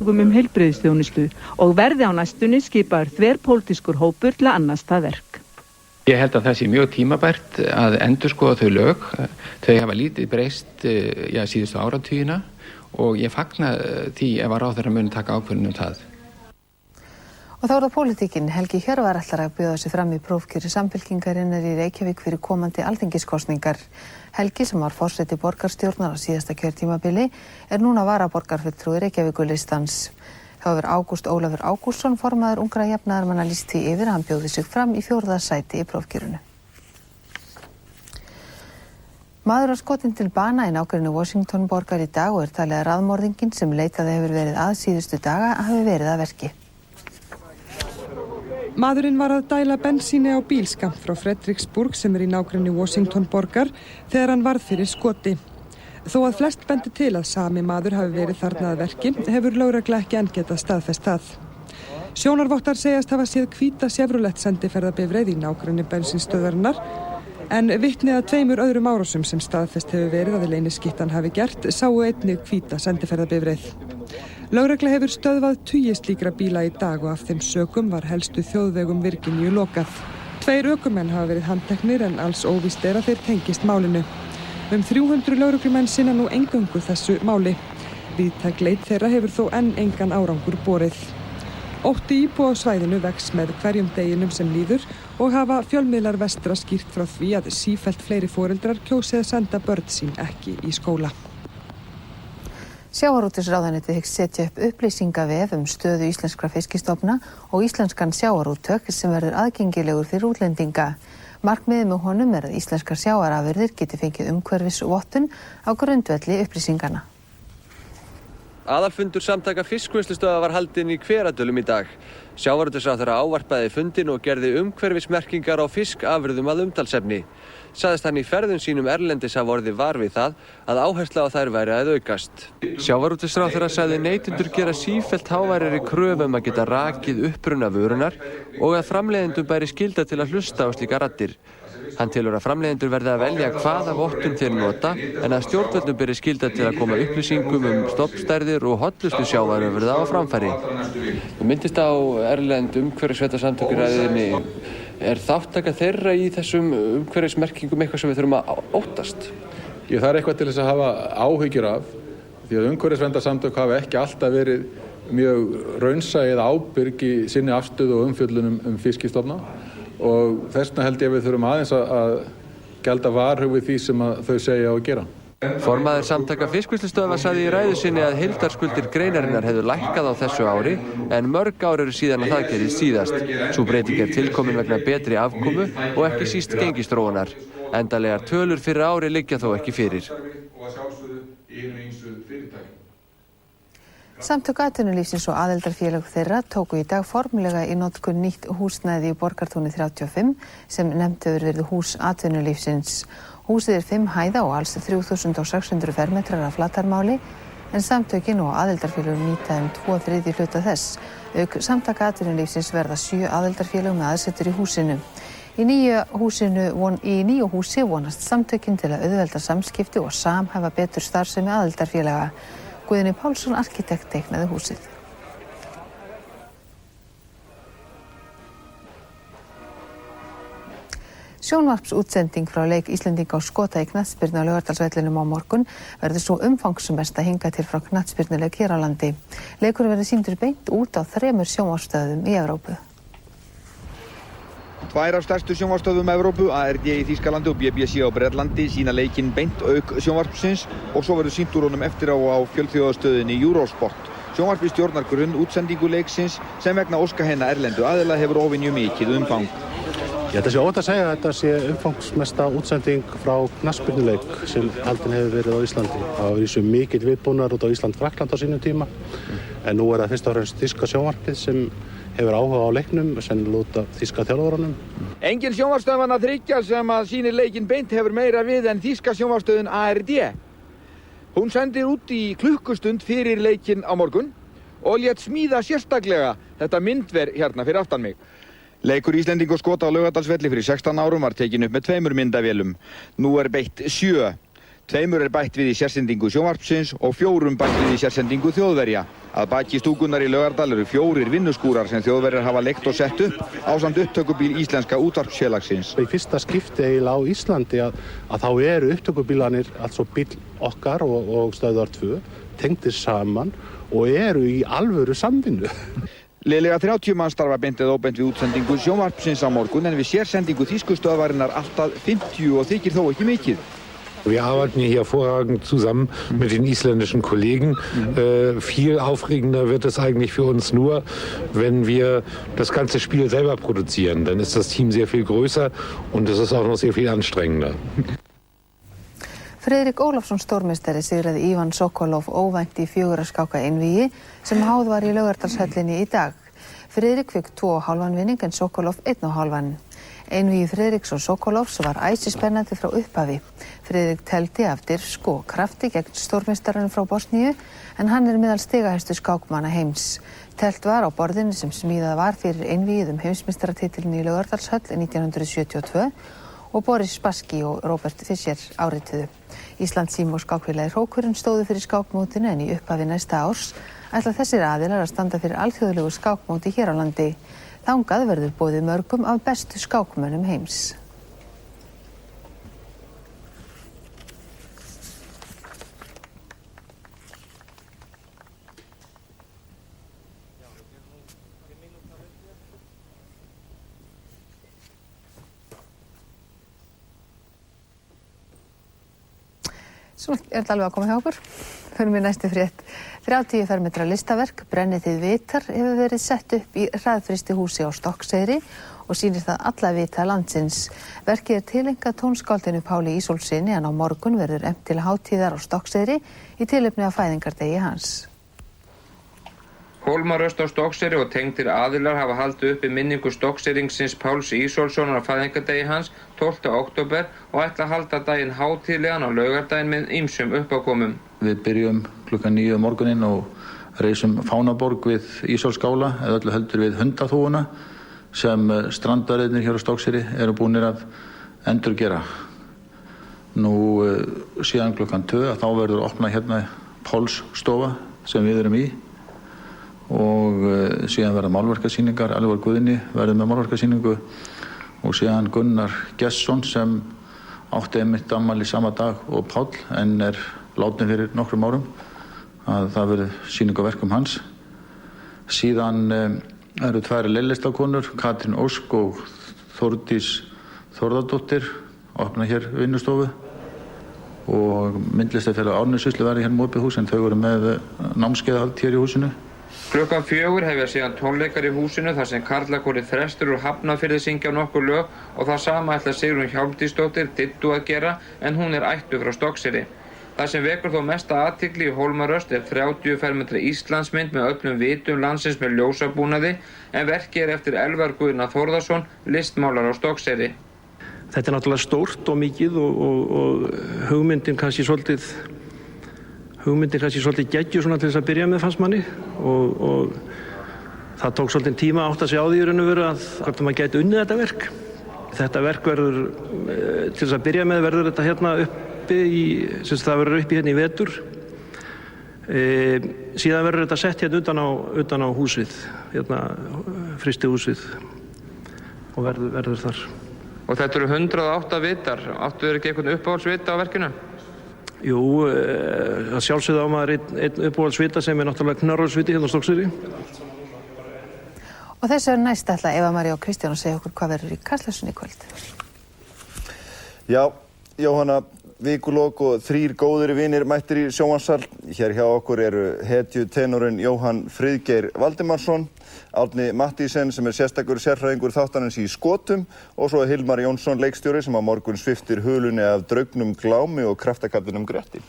heilbrigðisþjónustu og verði á næstunni skipaður þverpólitískur hópur til að annast það verk. Ég held að það sé mjög tímabært að endurskoða þau lög. Þau hafa lítið breyst síðustu áratugina og ég fagna því ef að ráðherra muni taka ákvörðun það. Og þá það pólitíkin. Helgi Hjörvar ætlar að bjóða sig fram í prófkjöri Samfylkingarinnar í Reykjavík fyrir komandi alþingiskosningar. Helgi, sem var forseti borgarstjórnar á síðasta kjörtímabili, núna varaborgarfulltrúi Reykjavíkurlistans. Þá hefur Ágúst Ólafur Ágústsson, formaður Ungra jafnaðarmanna, lýst því yfir að hann bjóði sig fram í 4. sæti í prófkjörinu. Maður var skotinn til bana í nágrenni Washington borgar í dag og talið að raðmorðinginn sem leitað hefur verið að síðustu daga hafi verið að verki. Maðurinn var að dæla bensíni á bíl skammt frá Frederiksburg sem í nágrenni Washington borgar þegar hann varð fyrir skoti. Þó að flest bendi til að sami maður hafi verið þarna að verki, hefur lögregla ekki enn getað staðfest það. Sjónarvottar segjast hafa séð hvíta Chevrolet sendiferðabifreið í nágrenni bensínstöðvarinnar, en vitni að 2 öðrum árásum sem staðfest hefur verið að leyniskyttan hafi gert sáu einnig hvíta sendiferðabifreið. Lögregla hefur stöðvað tugi slíkra bíla í dag og af þeim sökum var helstu þjóðvegum Virginíu lokað. 2 ökumenn hafa verið handteknir en alls óvíst að þeir tengist málinu. 300 lögreglumenn sinna nú eingöngu þessu máli. Víðtæk leit þeirra hefur þó enn engan árangur borið. Ótti íbúa á svæðinu vex með hverjum deginum sem líður og hafa fjölmiðlar vestra skýrt frá því að sífellt fleiri foreldrar kjósi að senda börn sín ekki í skóla. Sjávarútvegsráðuneytið hyggst setja upp upplýsingavef stöðu íslenskra fiskistofna og íslenskan sjávarútveg sem verður aðgengilegur fyrir útlendinga. Markmiðið með honum að íslenskar sjávarafurðir geti fengið umhverfisvottun á grundvelli upplýsinganna. Aðalfundur samtaka fiskvinnslustöðva var haldinn í Hveradölum í dag. Sjávarútvegsráðherra ávarpaði fundinn og gerði umhverfismerkingar á fiskafurðum að umtalsefni. Sagðist hann í ferðum sínum erlendis hafa orðið var við það að áhersla á þær væri að aukast. Sjávarútvegsráðherra sagði neytendur gera sífellt háværari kröfu að geta rakið uppruna vörunnar og að framleiðendum bæri skylda til að hlusta á slíkar raddir. Hann telur að framleiðendur verði að velja hvaða vottun þeir nota en að stjórnvöldum beri skylda til að koma upplýsingum stofnstærðir og hollustu sjávarafurða á framfæri. Þú myndist á erlend umhverfisverndarsamtök í ræðunni. Er þátttaka þeirra í þessum umhverfismerkingum eitthvað sem við þurfum að óttast? Það er eitthvað til þess að hafa áhyggjur af, því að umhverfisverndarsamtök hafa ekki alltaf verið mjög raunsæ eða ábyrg í sinni afstöðu og umfjöllun fiskistofna og þess vegna held ég að við þurfum aðeins að gjalda varhug við því sem þau segja og gera. Formaður samtaka fiskvinnslustöðva sagði í ræðu sinni að heildarskuldir greinarinnar hefðu lækkað á þessu ári en mörg ár eru síðan að það gerðist síðast. Sú breyting er tilkomin vegna betri afkomu og ekki síst gengisþróunar. Endanlegar tölur fyrir ári liggja þó ekki fyrir. Samtök atvinnulífsins og aðildarfélög þeirra tóku í dag formlega í notkun nýtt húsnæði í Borgartúni 35 sem nefnt hefur verið hús atvinnulífsins. Húsið 5 hæða og alls 3600 fermetrar af flatarmáli en samtökin og aðildarfélög nýta 2/3 hluta þess. Auk samtaka atvinnulífsins verða 7 aðildarfélög með aðsetur í húsinu. Í nýju húsi vonast samtökin til að auðvelda samskipti og samhæfa betur starfsemi aðildarfélaga. Guðni Pálsson arkitekt teiknaði húsið. Sjónvarpsútsending frá leik Íslendinga og Skota í knattspyrnu á Laugardalsvellinum á morgun verður svo umfangsmesta hingað til frá knattspyrnuleik hér á landi. Leikurinn verður sýndur beint út á 3 sjónvarpsstöðvum í Evrópu. 2 af stærstu sjónvarpsstöðvum Evrópu, ARD í Þýskalandi og BBC á Bretlandi, sýna leikinn beint auk sjónvarpsins og svo verður sýnt úr honum eftir á fjölþjóðastöðinni Eurosport. Sjónvarpið stjórnar grunn útsendingu leiksins sem vegna óska hennar erlendu aðila hefur óvenju mikið umfang. Þetta sé óhætt að segja að þetta sé umfangsmesta útsending frá knattspyrnuleik sem haldin hefur verið á Íslandi. Það var í svo mikill viðbúnaður út á Ísland-Frakkland á sínum tíma en nú er það fyrst og fremst þýska sjónvarpið sem hefur áhuga á leiknum sem lúta þýska þjálfarunum. Engin sjónvarpsstöðvanna 3 sem að sýnir leikinn beint hefur meira við en þýska sjónvarpsstöðin ARD. Hún sendir út í klukkustund fyrir leikinn á morgun og lét smíða sérstaklega þetta myndver hérna fyrir aftan mig. Leikur Íslendinga og Skota á Laugardalsvelli fyrir 16 árum var tekin upp með 2 myndavélum. Nú er beitt 7. 2 bætt við í sérsendingu sjónvarpsins og 4 bætt við í sérsendingu Þjóðverja. Að baki stúkunnar í Laugardal eru 4 vinnuskúrar sem Þjóðverjar hafa leigt og sett upp ásamt upptökubíl íslenska útvarpsfélagsins. Í fyrsta skipti eiginlega á Íslandi að þá eru upptökubílanir, altså bíl okkar og Stöðvar 2, tengdir saman og eru í alvöru samvinnu. Liðlega 30 manns starfa beint eða óbeint við útsendingu sjónvarpsins á morgun en við sérsendingu þýsku stöðvarinnar alltaf 50 og þykir þó ekki mikið. Wir arbeiten hier hervorragend zusammen mit den isländischen Kollegen. Viel aufregender wird es eigentlich für uns nur, wenn wir das ganze Spiel selber produzieren. Dann ist das Team sehr viel größer und es ist auch noch sehr viel anstrengender. Friðrik Ólafsson stórmeistari sigraði Ivan Sokolov óvænt í 4 skáka einvígi sem háð var í Laugardalshöllinni í dag. Friðrik fékk 2,5 vinning en Sokolov 1,5. Einvígi Friðriks og Sokolovs var æsispennandi frá upphafi. Friðrik teldi af dirfsku og krafti gegn stórmeistaranum frá Bosníu en hann er meðal stigahæstu skákmanna heims. Telt var á borðinu sem smíðað var fyrir einvígið heimsmeistaratitilinn í Laugardalshöll 1972 og Boris Spassky og Robert Fischer árituðu. Íslandssím og skákfélagið Hrókurinn stóðu fyrir skákmótinu en í upphafi næsta árs ætla þessir aðilar að standa fyrir alþjóðlegu skákmóti hér á landi. Þangað verður boðið mörgum af bestu skákmönnum heims. Svo er þetta alveg að koma hjá okkur. Förum við næstu frétt. 30 fermetra listaverk, Brennið þið vitar, hefur verið sett upp í hraðfrystihúsi á Stokkseyri og sýnir það alla vita landsins. Verkið er tileinkað tónskáldinu Páli Ísólfssyni en á morgun verður efnt til hátíðar á Stokkseyri í tilefni af fæðingardegi hans. Hólmaröst á Stokkseyri og tengdir aðilar hafa haldið uppi minningu Stokkseyringsins Páls Ísólfssonar á fæðingardegi hans 12. október og ætla að halda daginn hátíðlegan á laugardaginn með ýmsum uppákomum. Við byrjum klukkan 9 morguninn og reisum fánaborg við Ísólfsskála eða öllu heldur við hundaþúfuna sem strandverðirnir hér á Stokkseyri eru búnir að endurgera. Nú síðan klukkan 2 þá verður opnað hérna Páls stofa sem við erum í og síðan verða málverkasýningar, Elvar Guðni verður með málverkasýningu og síðan Gunnar Gesson sem átti einmitt afmæli sama dag og Páll en er látinn fyrir nokkrum árum að það verður sýning á verkum hans. Síðan eru 2 leirlistakonur, Katrín Ósk og Þórdís Þórðardóttir opna hér vinnustofu og myndlistafélag Árnessýslu verður hér með opið hús en þau eru með námskeiðahald hér í húsinu. Klukkan 4 hefja síðan tónleikar í húsinu þar sem karlakórið Þrestur úr Hafnarfirði syngja nokkur lög og það sama ætla Sigrún Hjálmtýsdóttir Dittu að gera en hún er ættuð frá Stokkseyri. Það sem vekur þó mesta athygli í Hólmaröst er 30 fermetra Íslandsmynd með öllum vitum landsins með ljósabúnaði en verkið er eftir Elvar Guðna Þórðarson, listmálar á Stokkseyri. Þetta er náttúrulega stórt og mikið og hugmyndin kannski svolítið geggjuð svona til þess að byrja með fannst manni og það tók svolítið tíma að átta sig á því í raun og veru að hvort maður gæti unnið þetta verk. Þetta verk verður, til þess að byrja með verður þetta hérna uppi það verður uppi hérna í vetur. Síðan verður þetta sett hérna utan á húsið, hérna frystihúsið og verður þar. Og þetta eru 108 vitar. Áttu þér ekki einhvern uppáhaldsvita á verkinu? Jú, það sjálfsögðu á maður einn uppáhaldsvita sem er náttúrulega Knörrólfsviti hérna á Stokkseyri. Og þessu er næst ætla Eva María og Kristján að segja okkur hvað verður í Kastljósinu í kvöld. Já, Jóhanna, vikulok og 3 góðir vinir mættir í sjónvarpssal. Hér hjá okkur eru hetju tenorinn Jóhann Friðgeir Valdimarsson, Árni Matthísen sem er sérstakur sérfræðingur þáttarins í skotum og svo Hilmar Jónsson leikstjóri sem á morgun sviptir hulunni af draugnum Glámi og kraftakaptinum Gretti.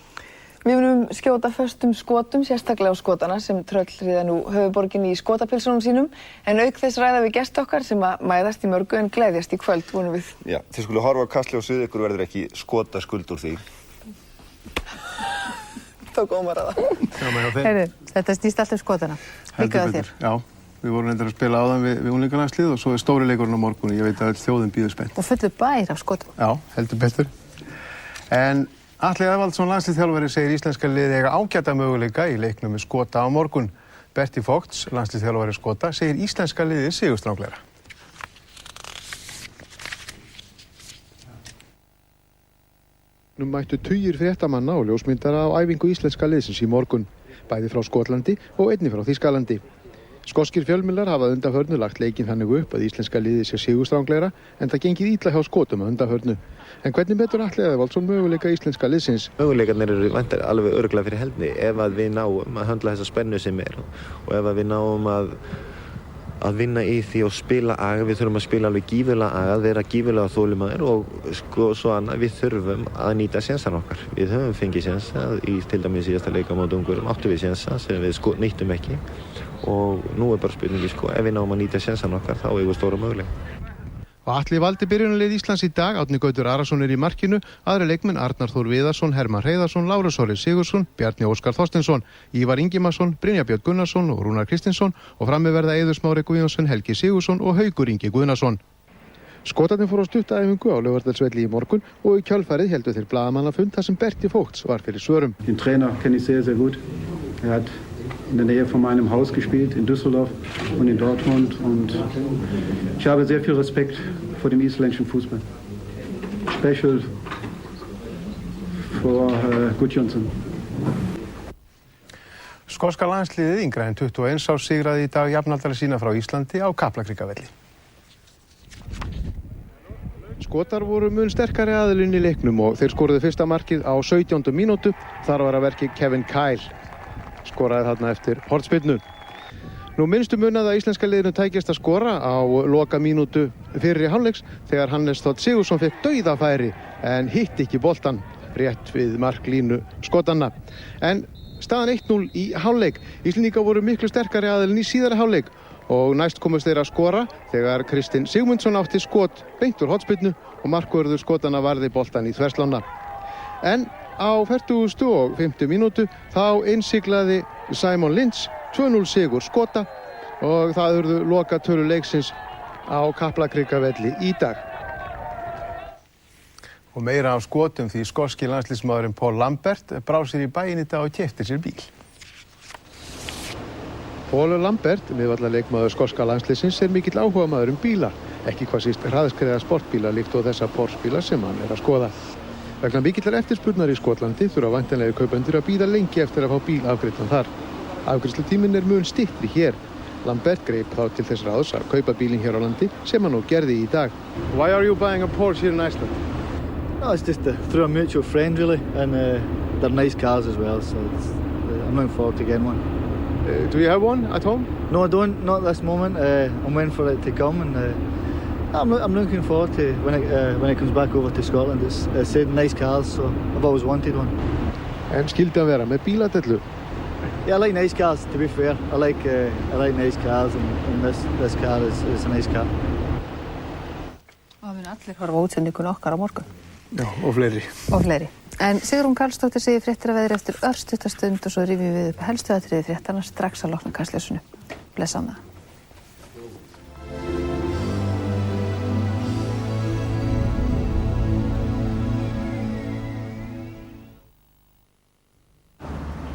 Við munum skjóta föstum skotum, sérstaklega á skotana sem tröllríða nú höfuðborginni í skotapilsunum sínum en auk þess ræða við gesti okkar sem að mæðast í mörgu en gleðjast í kvöld, vonum við. Já, þið skulu horfa á Kastljósið, ykkur verður ekki skotaskuld úr því. Tók Ómar að það. Heyrðu, þetta snýst allt skotana. Líka það þér. Já, við vorum reyndar að spila áðan við unglingalandslið og svo er stóri leikurinn á morgun og ég veit að öll þjóðin bíður spennt. Og fullur bær af skotum. Já, heldur betur. En Atli Eðvaldsson landsliðsþjálfari segir íslenska liðið eiga ágæta möguleika í leiknum með Skota á morgun. Berti Vogts, landsliðsþjálfari Skota, segir íslenska liðið sigurstranglegra. Nú mættu tugir fréttamanna og ljósmyndara á æfingu íslenska liðsins í morgun, bæði frá Skotlandi og einnig frá Þýskalandi. Skoskir fjölmiðlar hafa undanförnu lagt leikinn þannig upp að íslenska liðið sé sigurstranglegra en það gengið illa hjá Skotum að undanförnu. En hvernig metur Atli Eðvaldsson möguleika íslenska liðsins? Möguleikarnir eru vantar alveg örugglega fyrir hendi ef að við náum að höndla þessa spennu sem og ef að við náum að vinna í því og spila aga. Við þurfum að spila alveg gífurlega aga, vera gífurlega þolinmóðir og svo annað. Við þurfum að nýta sénsana okkar. Við höfum fengið sénsa í til dæmis síðasta leika á móti Ungverjum, áttum við sénsa sem við nýttum ekki og nú bara spurningi ef við náum að nýta sénsana okkar þá eigum við stóra möguleika. Og Atli valdi byrjunarlið Íslands í dag. Árni Gautur Arason í markinu, aðri leikmenn Arnar Þór Viðarsson, Hermann Hreiðarsson, Lárus Orri Sigurðsson, Bjarni Óskar Þorsteinsson, Ívar Ingimarsson, Brynjar Björn Gunnarsson og Rúnar Kristinsson og frammi verða Eiður Smári Guðjónsson, Helgi Sigurðsson og Haukur Ingi Guðnason. Skotarnir fóru á stuttaæfingu á Laugardalsvelli í morgun og í kjölfarið héldu þeir blaðamannafund þar sem Berti Vogts var fyrir svörum. Den Trainer kenne ich sehr, sehr gut. Hat in der Nähe von meinem Haus gespielt, in Düsseldorf und in Dortmund. Und ich habe sehr viel Respekt vor dem isländischen Fußball. Special for Gudjónsson. Skoska landsliðið yngra en 21 árs sigraði í dag jafnaldara sína frá Íslandi á Kaplakrikavelli. Skotar voru mun sterkari aðilinn í leiknum og þeir skoruðu fyrsta markið á 17. mínútu. Þar var að verki Kevin Kyle. Skoraði þarna eftir hornspyrnu. Nú minnstu munað að íslenska liðinu tækist að skora á loka mínútu fyrri hálfleiks þegar Hannes Þótt Sigurðsson fékk dauðafæri en hitti ekki boltann rétt við marklínu Skotanna. En staðan 1-0 í hálfleik. Íslendingar voru miklu sterkari aðilinn í síðari hálfleik og næst komust þeir að skora þegar Kristinn Sigmundsson átti skot beint úr hornspyrnu og markvörður Skotanna varði boltann í þverslána. En á 45. mínútu þá innsiglaði Simon Lynch 2-0 sigur Skota og það urðu lokatölu leiksins á Kaplakrikavelli í dag. Og meira af Skotum því skoski landsliðsmaðurinn Paul Lambert brá sér í bæinn í dag og keypti sér bíl. Paul Lambert, miðvallaleikmaður skoska landsliðsins, mikill áhugamaður bíla, ekki hvað síst hraðskreiða sportbíla líkt og þessa Porsche-bíla sem hann að skoða. Vegna mikillar eftirspurnar í Skotlandi þurfa væntanlegir kaupendur að bíða lengi eftir að fá bíl afgreiddan þar. Afgreiðslutíminn mun styttri hér. Lambert greip þá til þess ráðs að kaupa bílinn hér á landi sem hann nú gerði í dag. Why are you buying a Porsche here in Iceland? No, it's just through a mutual friend really, and they're nice cars as well, so I'm looking forward to getting one. Do you have one at home? No, I don't, not at this moment. I'm waiting for it to come, and I'm looking forward to when it comes back over to Scotland. It's nice cars, so I've always wanted one. En skildi að vera með bíladellu? Yeah, I like nice cars, to be fair. I like nice cars, and this car is a nice car. Og við allir horfa útsendingun okkar á morgun. Já, og fleiri. Og fleiri. En Sigrún Karlsdóttir segir fréttir að veðri eftir örstutta stund og svo rifjum við upp helstu atriði fréttanna strax að lokna Kastljósinu. Blessa á það.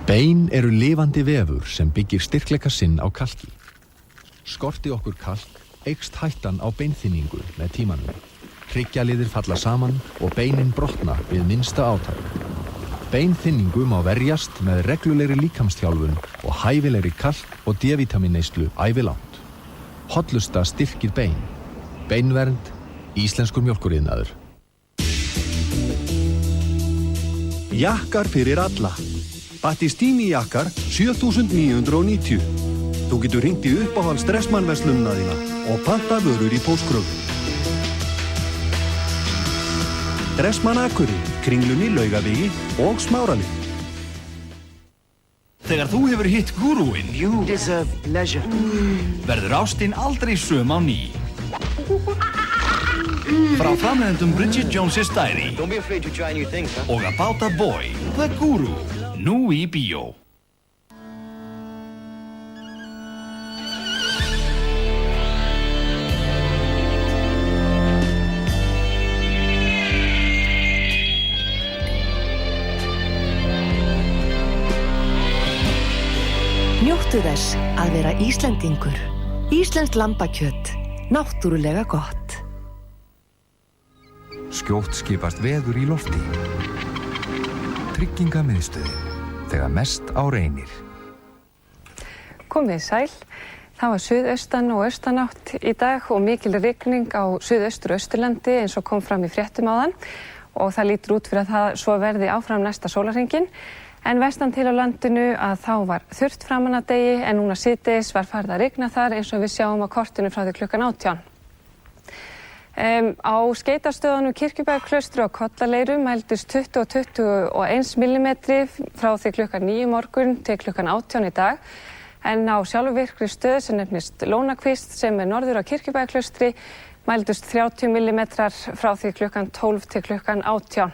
Bein eru lifandi vefur sem byggir styrkleika sinn á kalki. Skorti okkur kalk, eykst hættan á beinþynningu með tímanum. Hryggjarliðir falla saman og beinin brotna við minnsta átak. Beinþynningu má verjast með reglulegri líkamsþjálfun og hæfilegri kalk og D-vitaminneyslu ævilangt. Hollusta styrkir bein. Beinvernd, íslenskur mjólkuriðnaður. Jakkar fyrir alla. Battistini jakkar 7.990. Þú getur hringt í uppáhalds Dressmann-verslunina þína og panta vörur í póstkröfu. Dressmann Akureyri, Kringlunni, Laugavegi og Smáralind. Þegar þú hefur hitt gúrúinn, You deserve leisure. Verður ástin aldrei söm á ný. Frá framleiðendum Bridget Jones's Diary Don't be afraid to try new things, huh? og About a Boy, The Guru, nú í bíó. þess að vera Íslendingur. Íslenskt lambakjöt, náttúrulega gott. Skjótt skipast veður í lofti. Tryggingamiðstöðin, þegar mest á reynir. Komið sæl. Það var suðaustan og austanátt í dag og mikil rigning á suðaustur og austurlandi eins og kom fram í fréttum áðan og það lítur út fyrir að það svo verði áfram næsta sólarhringinn. En vestan til á landinu að þá var þurrt framan að degi en núna síðdegis var farið að rigna þar eins og við sjáum á kortinu frá því klukkan 18. Á skeytastöðunum Kirkjubæjarklaustri og Kollaleiru mældust 20 og 21 millimetri frá því klukkan 9 morgun til klukkan 18 í dag. En á sjálfvirkri stöð sem nefnist Lónakvísl sem norður á Kirkjubæjarklaustri mældust 30 millimetrar frá því klukkan 12 til klukkan 18.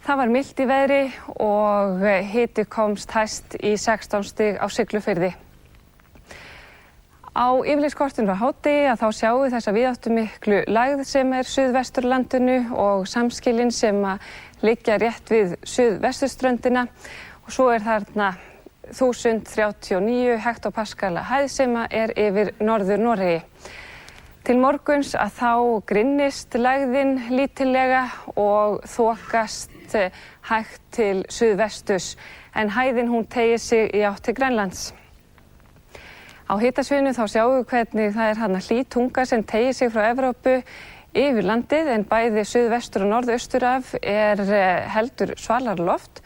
Það var milt í veðri og hiti komst hæst í 16 stig á Siglufirði. Á yfirlitskortinu frá hádegi að þá sjáum við þessa víðáttumiklu lægð sem suðvesturlandinu og samskilin sem liggja rétt við suðvesturströndina og svo þarna 1039 hektopaskala hæð sem yfir norður Noregi. Til morguns að þá grynnist lægðin lítillega og þokast hægt til suðvesturs en hæðin hún teygir sig í átt til Grænlands. Á hitasviðinu þá sjáum við hvernig það þarna hlý tunga sem teygir sig frá Evrópu yfir landið en bæði suðvestur og norðausturaf heldur svalara loft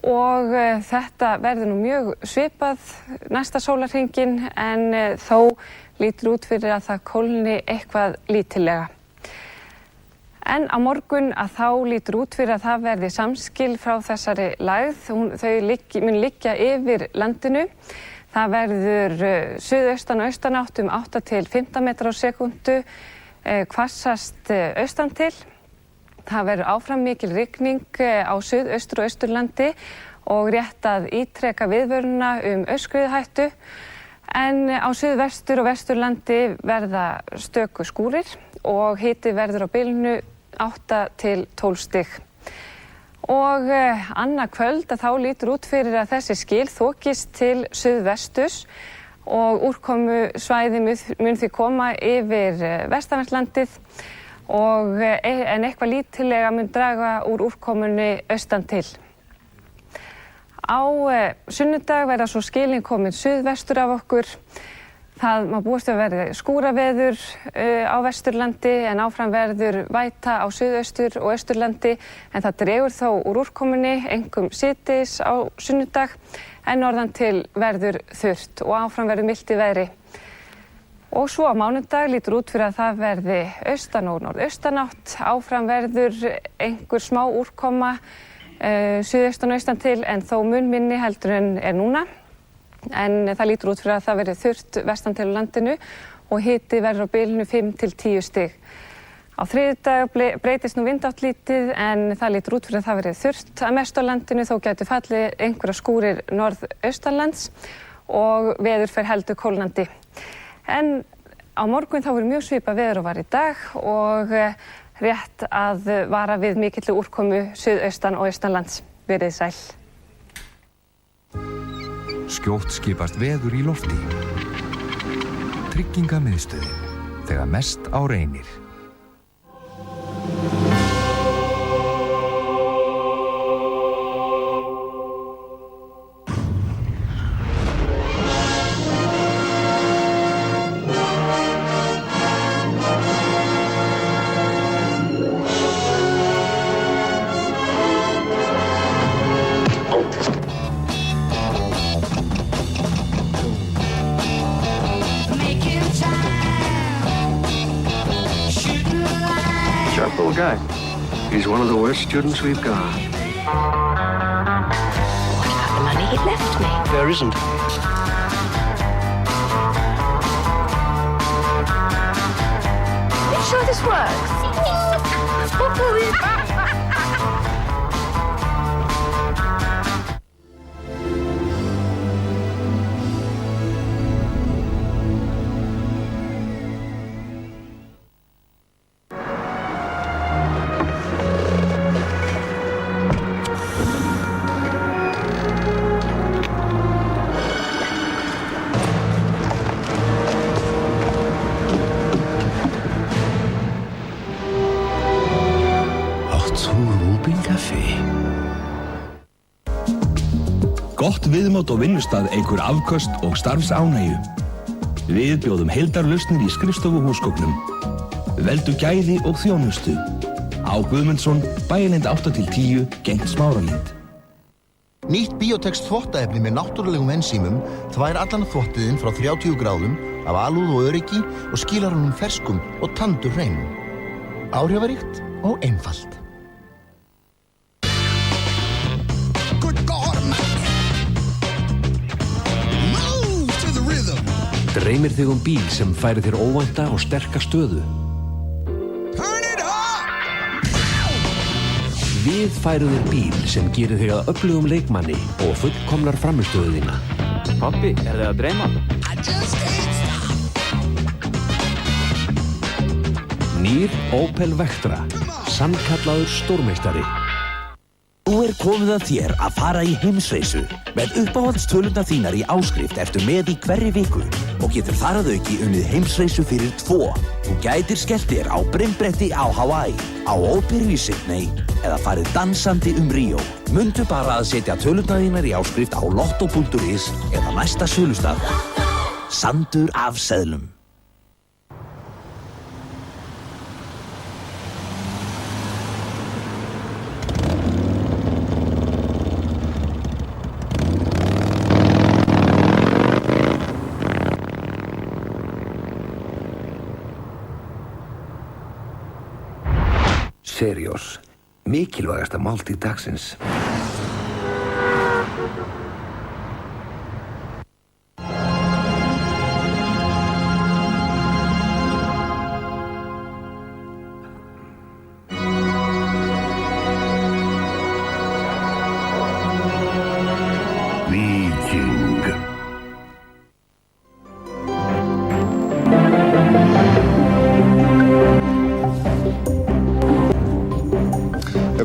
og þetta verður nú mjög svipað næsta sólarhringinn en þó lítur út fyrir að það kólni eitthvað lítillega. En á morgun að þá lítur út fyrir að það verði samskil frá þessari lægð, þau mun liggja yfir landinu. Það verður suðaustan og austanátt 8 til 15 metrar á sekúndu, hvassast austan til. Það verður áfram mikil rigning á suðaustur og austurlandi og rétt að ítreka viðvörunina aurskriðuhættu. En á suðvestur og vesturlandi verða stöku skúrir og hiti verður á bilinu 8 til 12 stig. Og annað kvöld að þá lítur út fyrir að þessi skil þokist til suðvesturs og úrkomusvæði mun því koma yfir vestanverðlandið en eitthvað lítillega mun draga úr úrkomunni austan til. Á sunnudag verða svo skilin komin suðvestur af okkur. Það má búast við að verði skúraveður á vesturlandi en áfram verður væta á suðaustur og austurlandi en það dregur þó úr úrkomunni, einkum síðdegis á sunnudag en norðan til verður þurrt og áfram verður milt í veðri. Og svo á mánudag lítur út fyrir að það verði austan og norðaustanátt, áfram verður einhver smá úrkoma suðaustan og austan til en þó mun minni heldur en núna. En það lítur út fyrir að það verði þurrt vestan til landinu og hiti verður á bilinu 5 til 10 stig. Á þriðjudag breytist nú vindátt lítið en það lítur út fyrir að það verði þurrt að mestu á landinu þó gætu fallið einhverja skúrir norðaustanlands og veður fer heldur kólnandi. En á morgun þá verður mjög svipað veður og var í dag og rétt að vara við mikilli úrkomu suðaustan og austanlands. Verið sæl. Skjótt skipast veður í lofti. Tryggingamiðstöðin, þegar mest á reynir. Guy. He's one of the worst students we've got. What about the money he left me? There isn't. Are you sure this works? viðmót og vinnustað eykur afköst og starfsánægju. Við bjóðum heildarlausnir í skrifstofuhúsgögnum. Veldu gæði og þjónustu. Á Guðmundsson, Bæjarlind 8-10, gegnt Smáralind. Nýtt Biotex þvottaefni með náttúrulegum ensímum þvær allan þvottiðinn frá 30 gráðum af alúð og öryggi og skilar honum ferskum og tandur hreinum. Áhrifaríkt og einfalt. Dreymir þig bíl sem færir þér óvænta og sterka stöðu? Við færum þér bíl sem gerir þig að öflugum leikmanni og fullkomnar frammistöðu þína. Pabbi, þið að dreyma? Nýr Opel Vectra, sannkallaður stórmeistari. Nú komið að þér að fara í heimsreisu. Með uppáhaldstölurnar þínar í áskrift ertu með í hverri viku og getur þar að auki unnið heimsreisu fyrir 2. Þú gætir skellt þér á brimbretti á Hawaii, á óperu í Sydney eða farið dansandi Ríó. Mundu bara að setja tölurnar þínar í áskrift á lotto.is eða næsta sölustað. Sandur af seðlum. Seriós, mikilvægasta máltíð dagsins. Víking.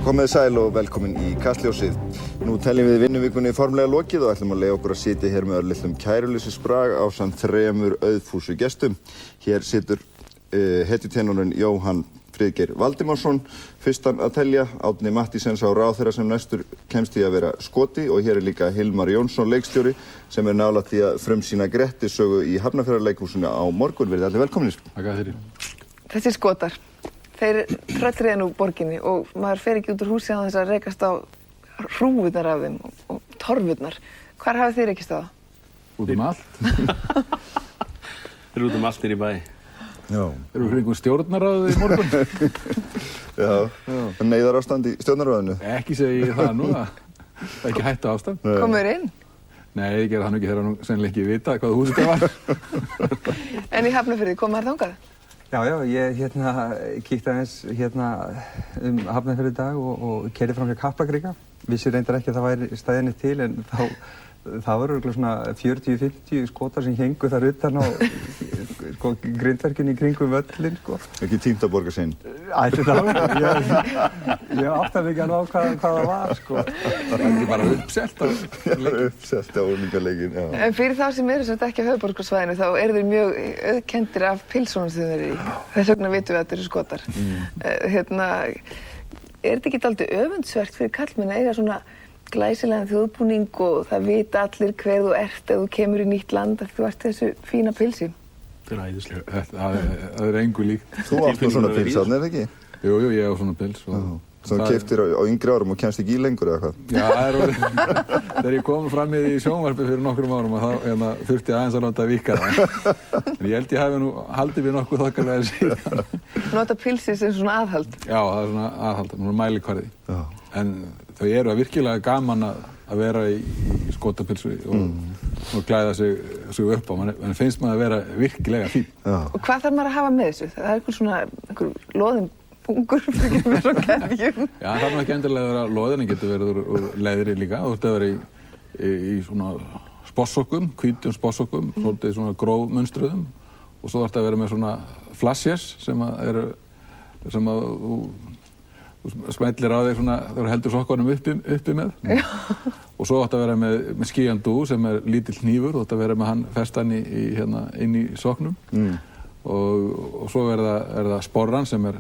Komið sæl og velkomin í Kastljósið. Nú teljum við vinnuvikunni formlega lokið og ætlum að leyfa okkur að sitja hér með örlitlum kæruleysisbrag ásamt 3 auðfúsu gestum. Hér situr hetjutenorinn Jóhann Friðgeir Valdimarsson, fyrstan að telja, Árni Matthísens á ráðherra sem næstur kemst í að vera skoti og hér líka Hilmar Jónsson leikstjóri sem nálægt í að frumsýna Grettisögu í Hafnarfjarðarleikhúsinu á morgun. Verið allir velkominir. Takk fyrir. Þessir skotar. Þeir tröllriða nú borginni og maður fer ekki út úr húsi á þess að rekast á hrúfurnar af þeim og torfurnar. Hvar hafið þið rekist á það? Út allt. Þeir út allt í bæ. Já. Þeir eru kringum stjórnarráðið í morgun. Já. Neyðarástand í stjórnarráðinu? Ekki segi ég það nú. Það er ekki hættu ástand. Komur þeir inn? Nei, ég gerði það nú ekki þegar hann sennilega ekki vita hvað húsið það var. En í Hafnarfirði, kom þær þangað? Já, ég kíkti aðeins Hafnarfjörð í dag og keyrði fram hjá Kaplakrika. Vissi reyndar ekki að það væri staðinni til en það voru örugglega svona 40-50 skotar sem héngu þar utan á grindverkinu í kringum völlin, sko. Ekki tímt að borga sinn? Ætli það. Ég áttaði ekki alveg á hvað það var, sko. Það er ekki bara uppselt á leikin. Uppselt á unglingaleikin, já. En fyrir þá sem eru svolítið ekki á höfuðborgarsvæðinu þá eru þeir mjög auðkenndir af pilsunum sem þeir eru í. Þess vegna vitum við að þetta eru skotar. Er þetta ekki dálítið öfundsvert fyrir karlmenn að eiga svona glæsilegan þjóðbúning og það vita allir hver þú ert ef þú kemur í nýtt land að þú ert þessu fína pilsi? Þetta er æðislega. Það er engu líkt. Þú átt nú svona pils, Árni, eða ekki? Jú, ég á svona pils. Sem keyptir á yngri árum og kemst ekki í lengur eða hvað? Já, þegar ég kom fram í sjónvarpi fyrir nokkrum árum og þá þurfti ég aðeins að láta víkka það. En ég held ég hafi nú haldið við nokkuð þokkalega síðan. Nota pilsið sem svona aðhald? Já, það er svona aðhald, svona mælikvarði. En þau eru virkilega gaman að vera í skotapilsu og klæða sig upp á. Man finnst maður að vera virkilega fín. Og hvað þarf maður að hafa með þessu? Það er einhver loðin bungur fyrir með svo kefjum. Já, það er nú ekki endilega að vera loðin, það getur verið úr leðri líka. Þú ert að vera í svona sportsokkum, hvítum sportsokkum, svolítið svona grófmunstruðum og svo ert að vera með svona flashes sem að þú smellir á þig svona, þú heldur sokkunum uppi með. Og svo átt að vera með skíjandú sem er lítill hnífur, þú átt að vera með hann festan inn í sokknum. Og svo er það sporran sem er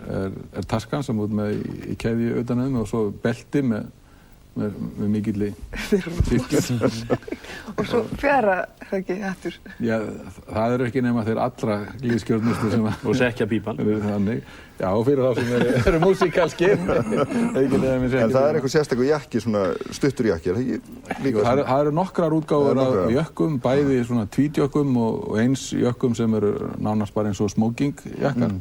taskan sem út með í keðju utan um og svo belti með með mikilli styrkju. Og svo fjara, það ekki, hattur. Já, það eru ekki nema þeir allra liðskjörnustu sem og sekja pípan. Þannig. Já, fyrir þá sem eru músíkalskir. En það er einhver sérstakur jakki, svona stuttur jakki, er það ekki? Það eru nokkrar útgáfur af jökkum, bæði svona tweedjökkum og eins jökkum sem eru nánast bara eins og smokingjakkar.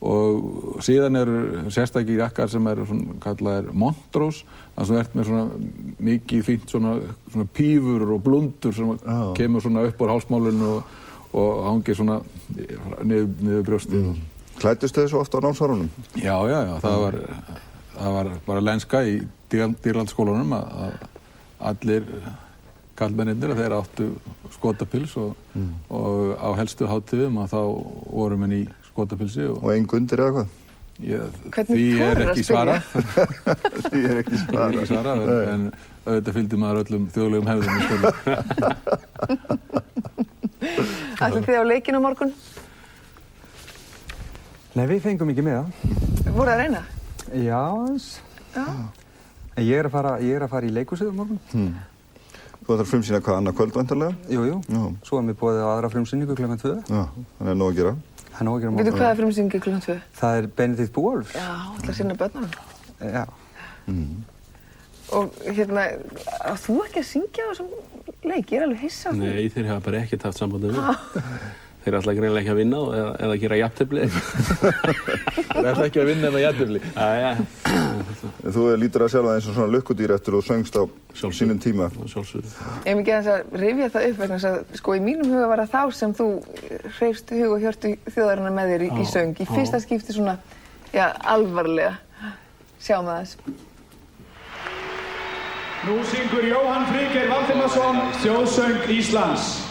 Og síðan eru sérstakir jakkar sem eru svona kallaðir Montrose, þannig að þú ert með svona mikið fínt svona pífur og blundur sem kemur svona upp úr hálsmálinu og hangir svona niður brjóstið. Klæddust þið svo oft á námsárunum? Já, það var bara lenska í Dýrlandsskólanum að allir karlmennirnir þeir áttu skotapils og á helstu hátíðum að þá voru menn í skotapilsi og engu undir eða hvað? Því er ekki svarað. Því er ekki svarað, en auðvitað fylgdi maður öllum þjóðlegum hefðum í skóla. Ætlið þið á leikinn á morgun? Nei, við fengum ekki með það. Voruð að reyna? Já, en ég er að fara í leikhúsið á morgun. Þú ætlar að frumsýna hvað, annað kvöld væntanlega? Jú. Svo er mér boðið á aðra frumsýningu klukkan 2. Já, þannig að nóg að gera. Það er nóg að gera morgun. Veitu hvað er frumsýningu klukkan 2? Það er Benedikt Búolfs. Já, ætlar að sinna börnunum. Já. Og á þú ekki að syngja á þessum leik? Ég er alveg hissa á því. Nei, þeir hafa bara ekkert haft sambandi við. Þeir ætla greinilega ekki að vinna eða gera jafntefli. Þeir ætla ekki að vinna eða jafntefli. Þú lítur að sjálfa eins og svona lukkudýr eftir og söngst á sínum tíma. Ég mikið aðeins að rifja það upp vegna þess að sko í mínum huga var það þá sem þú hreifst hug og hjörtu þjóðarinnar með þér í söng. Í fyrsta skipti svona, alvarlega. Sjáum það þess. Nú syngur Jóhann Friðgeir Valdimarsson þjóðsöng Íslands.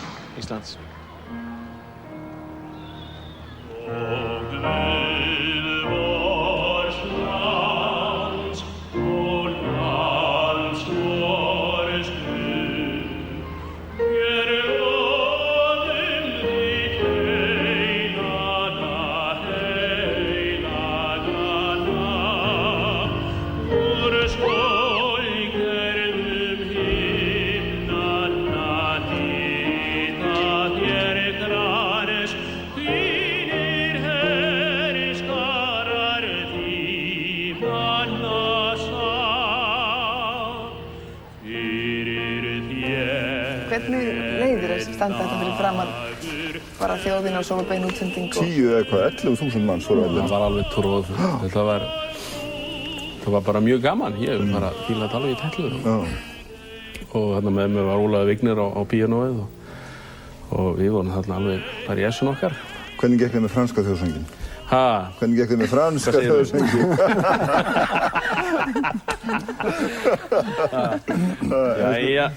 Standa þetta fyrir framan bara þjóðina og svo bein útsending 11.000 manns voru það var alveg tróð þetta var bara mjög gaman ég hef bara fílað alveg í tætluður og þarna með mér var Ólaður Vignir á píanóið og við vorum þarna alveg bara í essun okkar. Hvernig gekk þið með franska þjóðsönginn? Hvernig gekk þið með franska þjóðsönginn? Jæja.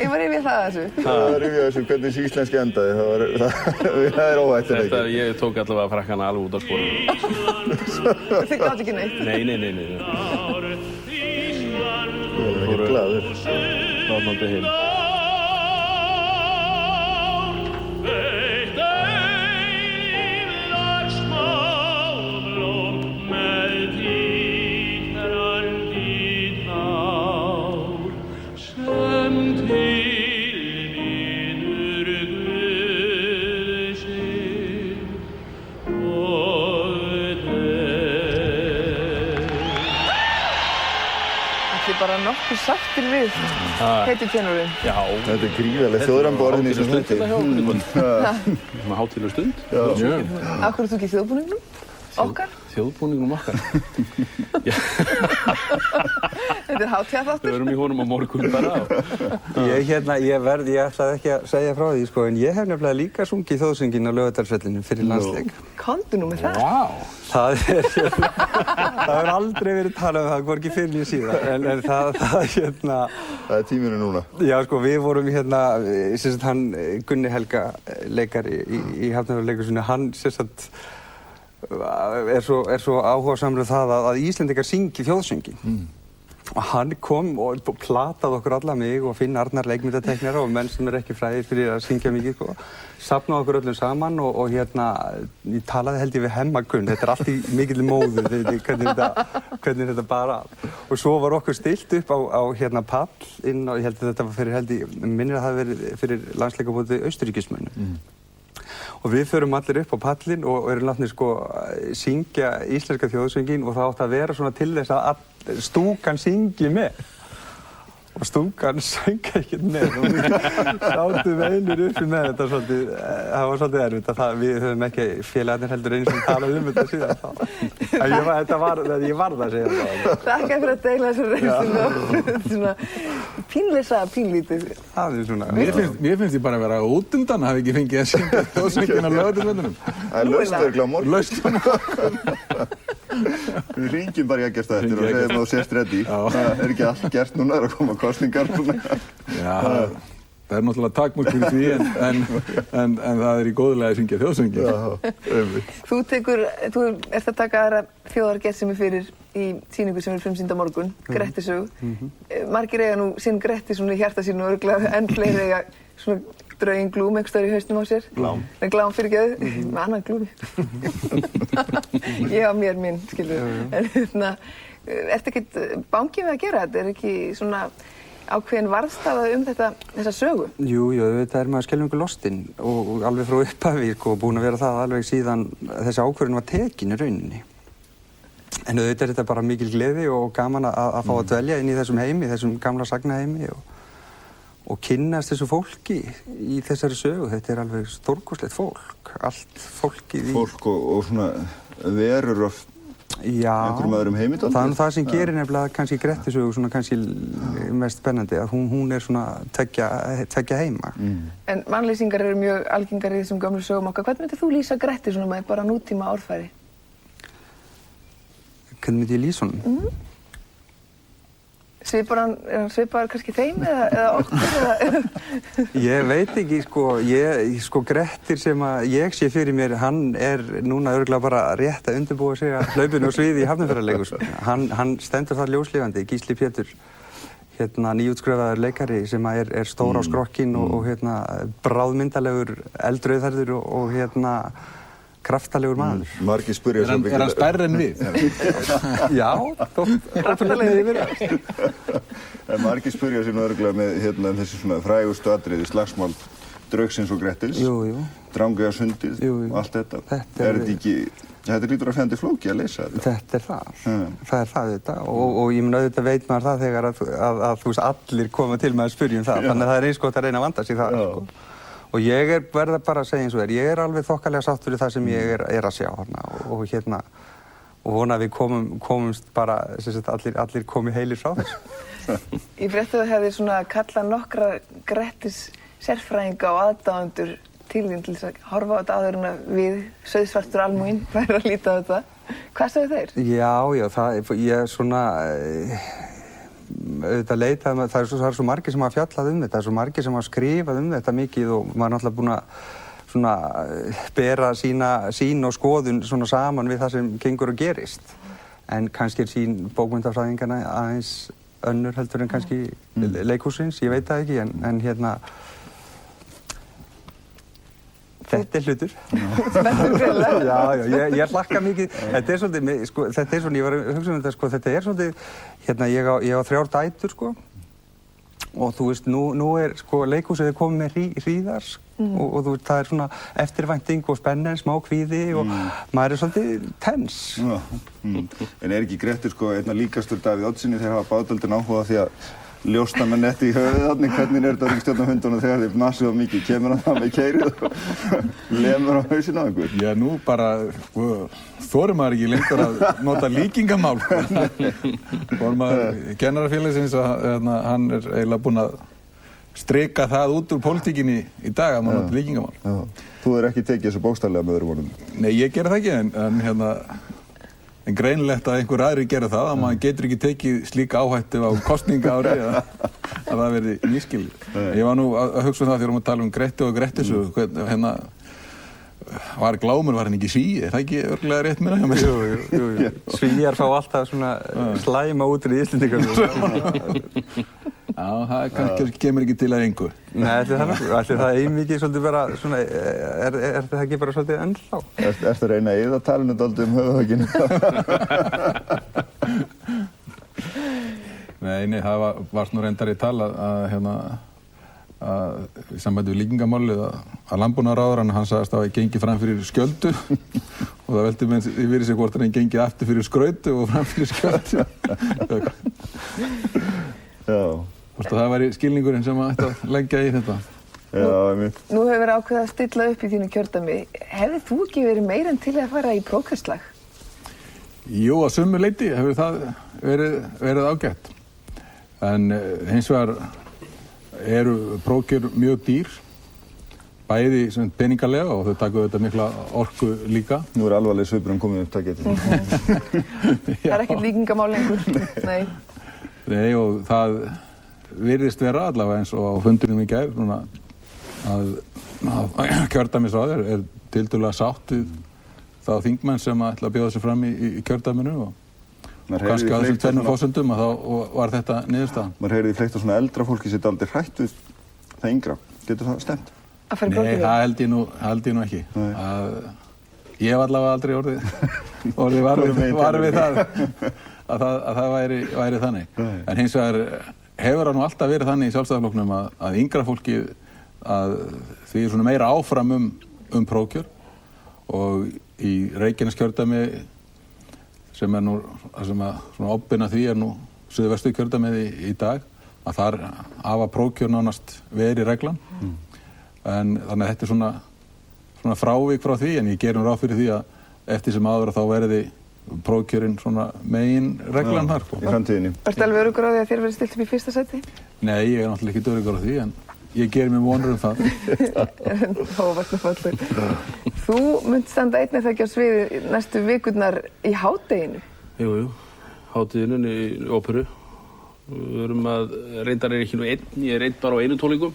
Ég var að rifja það að þessu. Það var að rifja þessu hvernig íslenski endaði. Það er óhætt en ekki. Ég tók allavega frakkana alveg út á sporinu. Þið gátt ekki neitt? Nei. Þú er ekki glaður. Látnandi heim. Bara nokkuð sáttir við hetjutenorinn. Já. Þetta er gríðarlega þjóðramborðin í þessum hluti. Svona hátíðleg stund. Af hverju þú ekki þjóðbúningnum okkar? Þjóðbúningnum okkar? Þetta er hátíðarþáttur. Við verum í honum á morgun bara. Ég ætlaði ekki að segja frá því, sko, en ég hef nefnilega líka sungið þjóðsönginn á Laugardalsvellinum fyrir landsleik. Komdu nú með það. Vá! Það hefur aldrei verið talað um það, hvorki fyrir nýja síðan, en það er tíminu núna. Já, sko, við vorum hann Gunni Helga, leikari í Hafnarfjarðarleikhúsinu, hann er svo áhugasamur það að Íslendingar syngi þjóðsönginn. Og hann kom og plataði okkur alla, mig og Finn Arnar leikmyndateiknara og menn sem ekki fræðir fyrir að syngja mikið, sko. Safnaði okkur öllum saman og ég talaði held ég við Hemmagunn, þetta allt í mikill móðu, hvernig þetta bara. Og svo var okkur stilt upp á pall inn og ég held að þetta var fyrir, minnir að það hafi verið fyrir landsleikamóti Austurríkismönnum. Og við förum allir upp á pallinn og erum látnir syngja íslenska þjóðsönginn og það átti að vera svona til þess að stúkan syngi með. Og stúkan söng ekkert með og við sátum einir uppi með þetta svolítið, það var svolítið erfitt að við höfum ekki félagarnir heldur einu sem talaði þetta síðan þá. En ég varð að segja það. Þakka fyrir að deila þessu reynslu og svona pínleysa pínlítið. Það svona. Mér finnst ég bara að vera út undan, hafi ekki fengið að syngja þjóðsönginn á Laugardalsvellinum. Það laust örugglega á morgun. Laust á morgun. Við hringjum bara í Eggert á eftir og segjum að þú sést ready. Það ekki allt gert núna, það að koma kosningar núna. Já, það náttúrulega takmörk fyrir því en það í góðu lagi að syngja þjóðsönginn. Þú ert að taka aðra þjóðargerðsemi fyrir í sýningu sem frumsýnd á morgun, Grettisögu. Margir eiga nú sinn Gretti svona í hjarta sínu og örugglega enn fleiri eiga svona drauginn glúm einhvers staðar í hausnum á sér. Glám. Nei, glám fyrirgefðu, með annan glúmi. Ég á mér minn, skilur. En ertu ekkert bangin við að gera þetta? Er ekki svona ákveðin varðstafa þessa sögu? Jú, þetta maður skelfingu lostinn og alveg frá upphafi og búin að vera það alveg síðan þessi ákvörðun var tekin í rauninni. En auðvitað þetta bara mikil gleði og gaman að fá að dvelja inn í þessum heimi, þessum gamla sagnaheimi og kynnast þessu fólki í þessari sögu. Þetta alveg stórkostlegt fólk, allt fólkið í... Fólk og svona verur af einhverjum öðrum heimildum. Það það sem gerir nefnilega kannski Grettisögu svona kannski mest spennandi, að hún svona tveggja heima. En mannlýsingar eru mjög algengar í þessum gömlu sögum okkar. Hvernig myndir þú lýsa Gretti svona með bara nútíma orðfæri? Hvernig myndi ég lýsa honum? Svipaður kannski þeim eða okkur? Ég veit ekki, Grettir sem ég sé fyrir mér, hann núna örugglega bara rétt að undirbúa sig að hlaupinu og sviði í Hafnarfjarðarleikhúsinu. Hann stendur þar ljóslifandi, Gísli Pétur, nýútskrifaður leikari sem stór á skrokkinn og bráðmyndalegur, eldrauðhærður og kraftalegur maður. Margir spyrja svo mikið. Hann stærri en við? Já, ótrúlega yfir. Margir spyrja sér nú örugglega með þessi svona frægustu atriði, slagsmál Draugsins og Grettils, Drangeyjar sundið og allt þetta. Þetta lítur að fjandi flóki að leysa þetta. Þetta það. Það það þetta og ég mun auðvitað veit maður það þegar að þú veist allir koma til með að spyrja það. Þannig að það eins gott að reyna að vanda sig það, Og ég verða bara að segja eins og ég alveg þokkalega sáttur í það sem ég að sjá þarna og vona að við komumst bara, allir komi heilir frá þessu. Ég frétti að hefði svona kallað nokkra Grettis sérfræðinga og aðdáendur til þín til þess að horfa á þetta áður en að við sauðsvartur almúginn væri að líta á þetta. Hvað sögðu þeir? Já, ég svona... auðvitað leitað, það svo margir sem hafa fjallað þetta, það svo margir sem hafa skrifað þetta mikið og maður náttúrulega búinn að bera sín og skoðun saman við það sem gengur og gerist. En kannski sín bókmyndafræðinganna aðeins önnur heldur en kannski leikhússins, ég veit það ekki, en þetta hlutur. Já, ég hlakka mikið. Þetta svolítið, ég var að hugsa þetta, þetta svolítið, ég á 3 dætur, og þú veist, nú leikhúsið komið með hríðar, og þú veist, það svona eftirvænting og spenna, smá kvíði, og maður svolítið tens. En ekki Grettir, einna líkastur Davíð Oddssyni, þeir hafa báðöldin áhuga því að ljósta með netti í höfuðið þarna, hvernig þetta ríkisstjórnarfundunum þegar þið massið á mikið, kemur hann það með keirið og lemur á hausinn á einhver? Já, nú bara, þorir maður ekki lengur að nota líkingamál. Formaður kennarafélagsins, hann eiginlega búinn að strika það út úr pólitíkinni í dag að maður nota líkingamál. Þú ekki tekið þessu bókstaflega með öðrum vonum? Nei, ég gera það ekki, en greinilegt að einhver aðri gera það, að maður getur ekki tekið slíka áhættu á kosningaári að það verði nýskilið. Ég var nú að hugsa það þegar maður tala Gretti og Grettisögu, var glámur, var hann ekki sví? Það ekki örglega rétt mér? Jú. Svíjar fá alltaf svona slæma útrið í Íslendingar. Já, það kannski kemur ekki til að engu. Nei, ætli það mikið svolítið bara svona, er það ekki bara svolítið ennþá? Ertu að reyna að eyða talinu dálítið höfuðhögginu? Nei, það var svona reyndar í tal að í sambandi við líkingamálið að landbúnaðarráðherrann hann sagðist að það gengið fram fyrir skjöldu og það veldi með yfir sig hvort hann gengið aftur fyrir skrautu og fram fyrir skjöldu. Já. Það væri skilningurinn sem ætti að leggja í þetta. Já, einmitt. Nú hefur verið ákveðið að stilla upp í þínu kjördæmi. Hefði þú ekki verið meira en til að fara í prófkjörslag? Jú, að sumu leyti hefur það verið ágætt. En hins vegar eru prófkjör mjög dýr, bæði peningalega og þau taka auðvitað mikla orku líka. Nú alvarleg svipur komið upp takið. Það ekkert líkingamál lengur. Nei. Nei, og það virðist vera allavega eins og á fundinum í gær að kjördæmisráð er tiltölulega sátt við þá þingmenn sem ætla að bjóða sig fram í kjördæminu og kannski að þessum tvennum forsendum að þá var þetta niðurstaðan. Maður heyrði fleygt á svona eldra fólki sem aldrei hrætt við það yngra. Getur það stemt? Nei, það held ég nú ekki. Ég hef allavega aldrei orðið var við það að það væri þannig. En hins vegar hefur það nú alltaf verið þannig í Sjálfstæðisflokknum að yngra fólki að því er svona meira áfram prófkjör og í Reykjaneskjördæmi sem er nú, sem að svona óbyrna því er nú Suðvesturkjördæmið í dag, að þar hafa prófkjör nánast verið reglan. En þannig að þetta er svona frávik frá því, en ég gerum ráð fyrir því að eftir sem áður þá verði prófkjörinn svona megin reglan þar. Í framtíðinni. Ertu alveg öruggur á því að þér verði stilt upp í fyrsta sæti? Nei, ég er náttúrulega ekki öruggur á því, en ég gerir mér vonur það. Hóvarnafallur. Þú munt standa einnig þegar ekki á sviði næstu vikurnar í hádeginu? Jú, hátíðinu í óperu. Við erum reyndar ekki nú einn, ég er einn bara á einu tónleikum.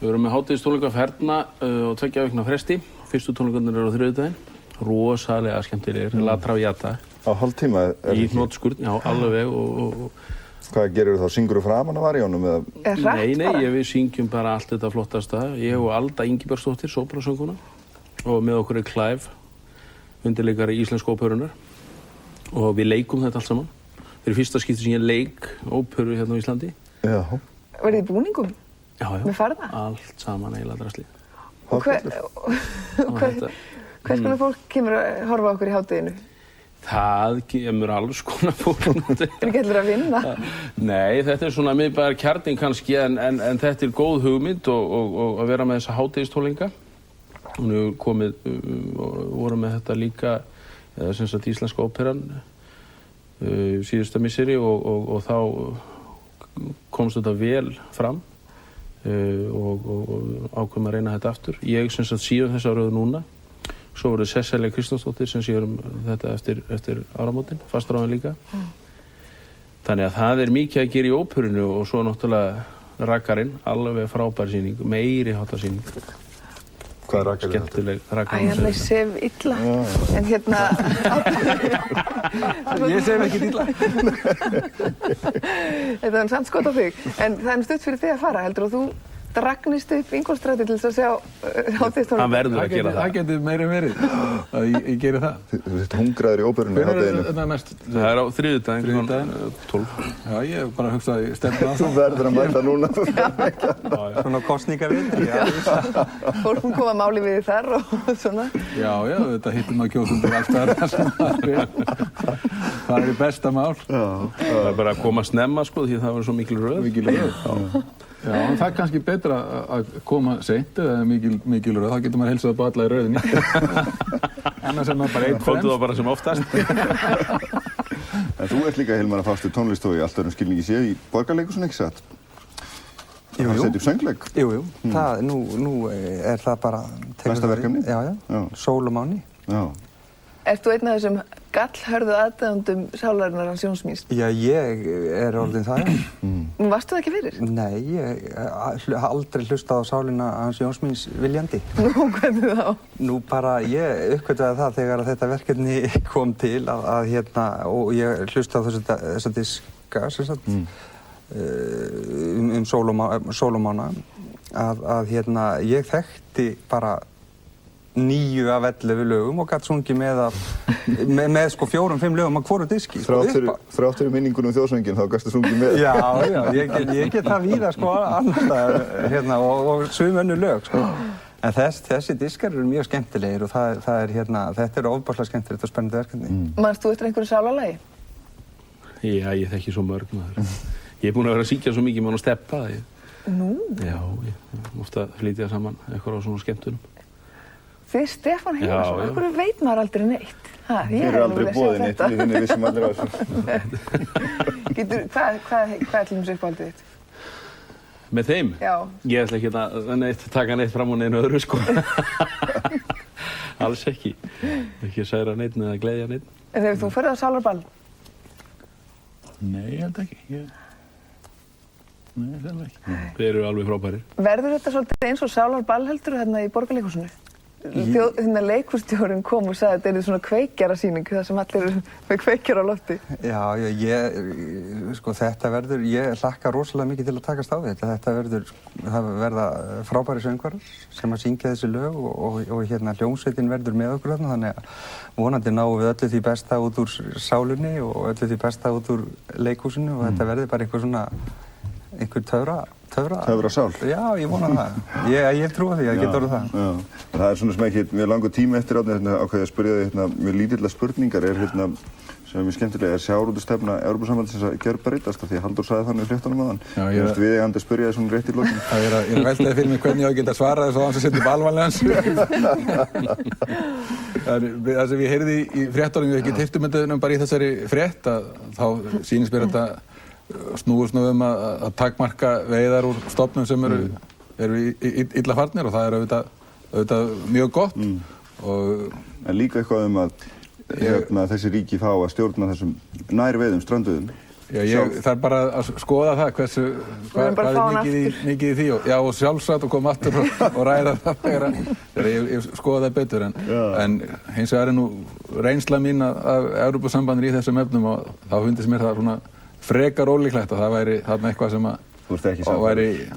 Við erum með hátíðistónleika ferna og 2 vikna fresti. Fyrstu tónleikarnir eru á þriðjudaginn. Rosalega skemmtilegir, La Traviata. Á hálftíma? Í hnotskurn, já, alveg og Hvað gerir þá? Syngur þú framan af Arjónum? Nei, við syngjum bara allt þetta flottasta. Ég og Alda Ingibjörnsdóttir, sópransönguna, og með okkur er Clive, undirleikari íslensku óperunar, og við leikum þetta allt saman. Það er fyrsta skipti sem ég leik óperu hérna á Íslandi. Já. Verðið í búningum? Já. Með farða? Allt saman eiginlega drasli. Og hvers konar fólk kemur að horfa okkur í hádeginu? Það kemur alls konar fólk. Er ekki allir að vinna? Nei, þetta er svona miðbæjar kjarnin kannski, en þetta er góð hugmynd og að vera með þessa hádegistónleika. Hún hefur komið, voru með þetta líka, sem sagt íslenska óperan, síðustu misseri og þá komst þetta vel fram og ákveðum að reyna þetta aftur. Ég sem sagt síðan þessa röðu núna. Svo voru Sesselja Kristjánsdóttir sem sér þetta eftir áramótin, fastaráðin líka. Þannig að það er mikið að gera í óperunu og svo náttúrulega Rakarinn, alveg frábær sýning, meiri háttar sýning. Hvað er Rakarinn? Skemmtileg Rakarinn. Æ, ég sef illa. En hérna... Ég sef ekki illa. Þetta er samt skot á þig. En það er stutt fyrir þig að fara, heldur, og þú dragnist upp Ingólfsstræti til þess að sjá hátíðistónleika. Hann verður að gera það. Það getur meira verið að ég geri það. Þú ert hungraður í óperunni í hádeginu. Það er á þriðjudaginn, 12. Já, ég hef bara hugsað í stefna. Þú verður að mæta núna. Svona kosningavindur, já. Fólk koma máli við þar og svona. Já, þetta hittum að kjósundur alltaf það er besta mál. Það er bara að koma snemma, sko, því það var svo mikil röð. Já, en það er kannski betra að koma seint eða mikil röð, þá getur maður heilsað upp á alla í röðinni. Annars er maður bara einn fremst. Komdu þá bara sem oftast. En þú ert líka, Hilmar, að fást við tónlist og í allt öðrum skilningi séð í Borgarleikhúsinu, ekki satt? Jú. Það setjum söngleik? Jú. Nú er það bara... Næsta verkefni? Já. Sól og máni. Já. Ert þú einn af þessum gallhörðu aðdáendum sálarinnar hans Jóns Míns? Já, ég orðinn það, já. Varstu það ekki fyrir? Nei, ég aldrei hlustað á sálina hans Jóns Míns viljandi. Nú, hvernig þá? Nú bara, ég uppgötvaði það þegar að þetta verkefni kom til að hérna, og ég hlustaði á þessa diska, sem sagt, Sólomána, að hérna, ég þekkti bara 9 af 11 lögum og gætt sungið með sko 4-5 lögum á hvoru diski. Þrátt fyrir minningunum þjóðsöngin, þá gæstu sungið með. Já, ég get það víða sko annars hérna, og sum önnur lög sko. En þessi diskar eru mjög skemmtilegir og það er hérna, þetta er ofboðslega skemmtilegt og spennandi verkefni. Manst þú eftir einhverju sálarlagi? Já, ég þekki svo mörg maður. Ég er búinn að vera að syngja svo mikið með hann og Steppa. Nú? Já, ég ofta flytja saman eitthvað á svona skemmtunum. Þið Stefán Hilmarsson, af hverju veit maður aldrei neitt? Þið eru aldrei boðið neitt, við vissum allir á þessu. Hvað er til dæmis uppáhaldið þitt? Með þeim? Já. Ég ætla ekki að taka neitt fram á neinu öðru, sko. Alls ekki. Ekki að særa neitt eða gleðja neitt. En þegar þú ferð á sálarball? Nei, ég held ekki. Nei, það er ekki. Þeir eru alveg frábærir. Verður þetta svolítið eins og sálarball heldur hérna í Borgarleikhúsinu? Leikhússtjórinn kom og sagði að þetta er svona kveikjarasýning þar sem allir eru með kveikjar á lofti. Já, sko þetta verður, ég hlakka rosalega mikið til að takast á þetta. Það verða frábæri söngvarar sem að syngja þessi lög og hérna hljómsveitin verður með okkur þarna, þannig að vonandi náum við öllu því besta út úr sálinni og öllu því besta út úr leikhúsinu og þetta verður bara einhver töfrasál? Já, ég vona það. Ég trúi því að það getur orðið það. Já. Það er svona sem ekki mjög langur tími eftir ákveðið að spyrja þig mjög lítilla spurningar sem er mjög skemmtilega. Sjávarútvegsstefna Evrópusambandsins að gjörbreytast því að Halldór sagði þannig í fréttunum áðan. Ég veist við eigandi að spyrja þig svona rétt í lokin. Ég er að veltaði fyrir mig hvernig ég á að geta svarað þessu á hans að setja upp alvanlegans. Það sem ég heyrði í fréttunum, ég hef ekki teyftumyndaðunum bara í þessari frétt, þá sýnist mér þetta snúist nú að takmarka veiðar úr stofnum sem eru illa farnir og það er auðvitað mjög gott. En líka eitthvað að þessi ríki fá að stjórna þessum nærveiðum, strandveiðum. Ég þarf bara að skoða það hvað er mikið í því og sjálfsagt og koma aftur og ræða það þegar ég skoða það betur en hins vegar er nú reynsla mín af Evrópusambandinu í þessum efnum og þá finnst mér það svona frekar ólíklegt að það væri þarna eitthvað sem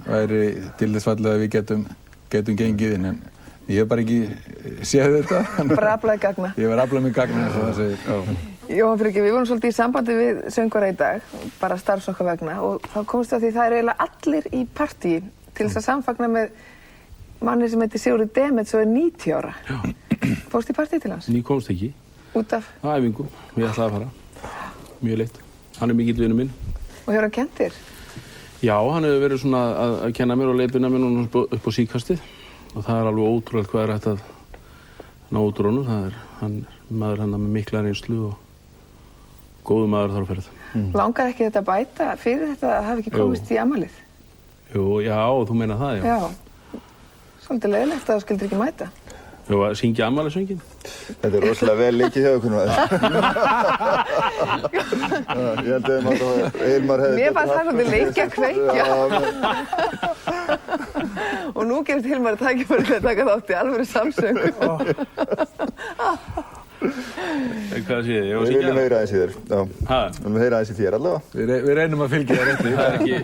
væri til þess fallið að við getum gengið inn en ég hef bara ekki séð þetta. Bara aflaði gagna. Ég var aflaði með gagna eins og það segir. Jóhann Friggi, við vorum svolítið í sambandi við söngvara í dag, bara starfs okkar vegna og þá komst það því það eru eiginlega allir í partíi til þess að samfagna með manni sem heitir Sigurður Demets og er 90 ára. Fórst í partíi til hans? Ný komst ekki. Út af? Æfingu. Ég ætlaði að fara. Mjög leitt. Hann er mikill vinur minn. Og hefur hann kennt þér? Já, hann hefur verið svona að kenna mér og leiðbina mér núna upp á síðkastið og það er alveg ótrúlegt hvað er hægt að ná út úr honum. Hann er maður með mikla reynslu og góðu maður þar á ferð. Langar ekki þetta bæta fyrir þetta að hafa ekki komist í afmælið? Jú, já, þú meina það, já. Já. Svolítið leiðilegt að þú skildir ekki mæta. Jú, að syngja afmælissönginn. Þetta er rosalega vel leikið hjá ykkur maður. Ég held að Eilmar hefði... Mér fannst það svolítið leikja að kveikja. Og nú gerist Hilmar að tækifæri til að taka þátt í alvöru samsöngu. Hvað sé ég? Við viljum heyra aðeins í þér. Við viljum heyra aðeins í þér allavega. Við reynum að fylgja þér eftir. Það er ekki...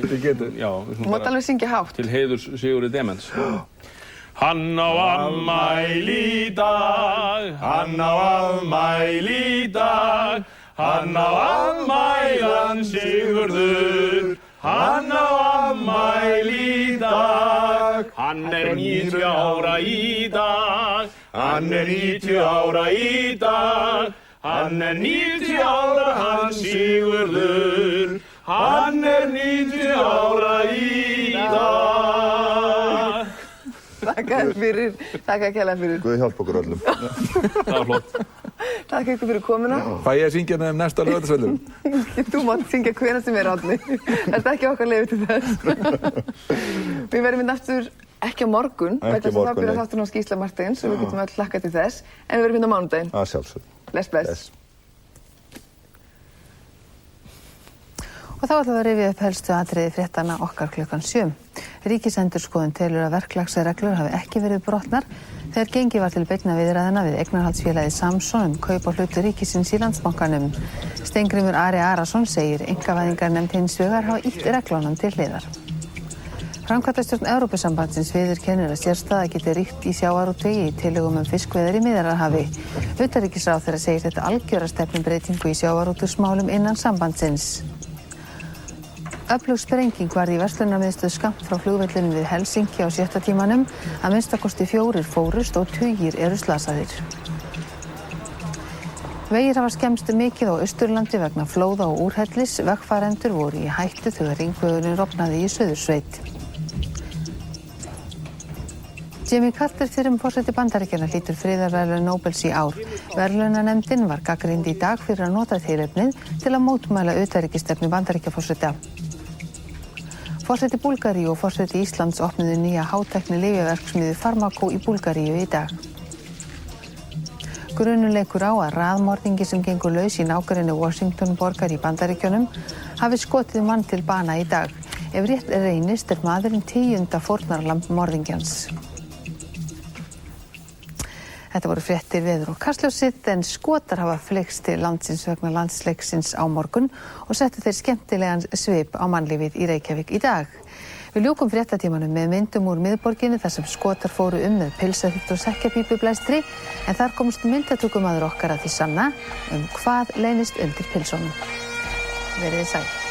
Við getum... Já, þú mátt alveg syngja hátt. Til heiðurs Sigurði Demens. Hann á afmæli í dag, hann á afmæli í dag, hann á afmælan Sigurður, hann á afmæli í dag. Hann er 90 ára í dag, hann er 90 ára í dag, hann er 90 ára hann Sigurður, hann er 90 ára í dag. Takk kærlega fyrir. Guð hjálpa okkur öllum. Það var flott. Takk ykkur fyrir komuna. Fæ ég að syngja með næsta laugardagskvöldum? Þú mátt syngja hvenær sem er, Árni. Þetta er ekki okkar leyfi til þess. Við verðum aftur Ekki á morgun, vegna þess að það byrjar þátturinn á Gísla Marteins og við getum öll hlakkað til þess, en við verðum hérna á mánudaginn. Að sjálfsögðu. Bless. Og þá ætlum við að rifja upp helstu atriði fréttanna okkar klukkan 7. Ríkisendurskoðun telur að verklagsreglur hafi ekki verið brotnar þegar gengið var til beinna viðræðna við eignarhaldsfélagið Samson kaup á hlutu ríkisins í Landsbankanum. Steingrímur Ari Arason segir einkavæðingarnefnd hins vegar hafa ýtt reglunum til hliðar. Framkvæmdastjórn Evrópusambandsins viðurkennir að sérstaða geti ríkt í sjávarútvegi í tillögum fiskveiðar í Miðjarðarhafi. Utanríkisráðherra segir þetta algjöra stefnubreytingu í sjávarútvegsmálum innan sambandsins. Öflug sprenging varð í verslunarmiðstöð skammt frá flugvellinum við Helsinki á 6. tímanum. Að minnstakosti 4 fórust og tugir eru slasaðir. Vegir hafa skemmst mikið á Austurlandi vegna flóða og úrhellis. Vegfarendur voru í hættu þegar hringvegurinn rofnaði í Suðursveit. Jimmy Carter, fyrrum forseti Bandaríkjanna, hlýtur friðarverðlaun Nóbels í ár. Verðlaunanefndin var gagnrýnd í dag fyrir að nota tilefnið til að mótmæla utanríkisstefnu Bandaríkjaforseta. Forseti Búlgaríu og forseti Íslands opnuðu nýja hátækni lyfjaverksmiðju Pharmaco í Búlgaríu í dag. Grunur leikur á að raðmorðingi sem gengur laus í nágrenni Washington borgar í Bandaríkjunum hafi skotið mann til bana í dag. Ef rétt reynist maðurinn 10. fórnarlamb morðingjans. Þetta voru fréttir, veður og kastljósið, en Skotar hafa fleikst til landsins vegna landsleiksins á morgun og settu þeir skemmtilegan svip á mannlífið í Reykjavík í dag. Við ljúkum fréttatímanum með myndum úr miðborginni þar sem Skotar fóru með pilsaþýtt og sekkjapípublæstri, en þar komst myndatökumaður okkar að því sanna hvað leynist undir pilsunum. Verið sæl.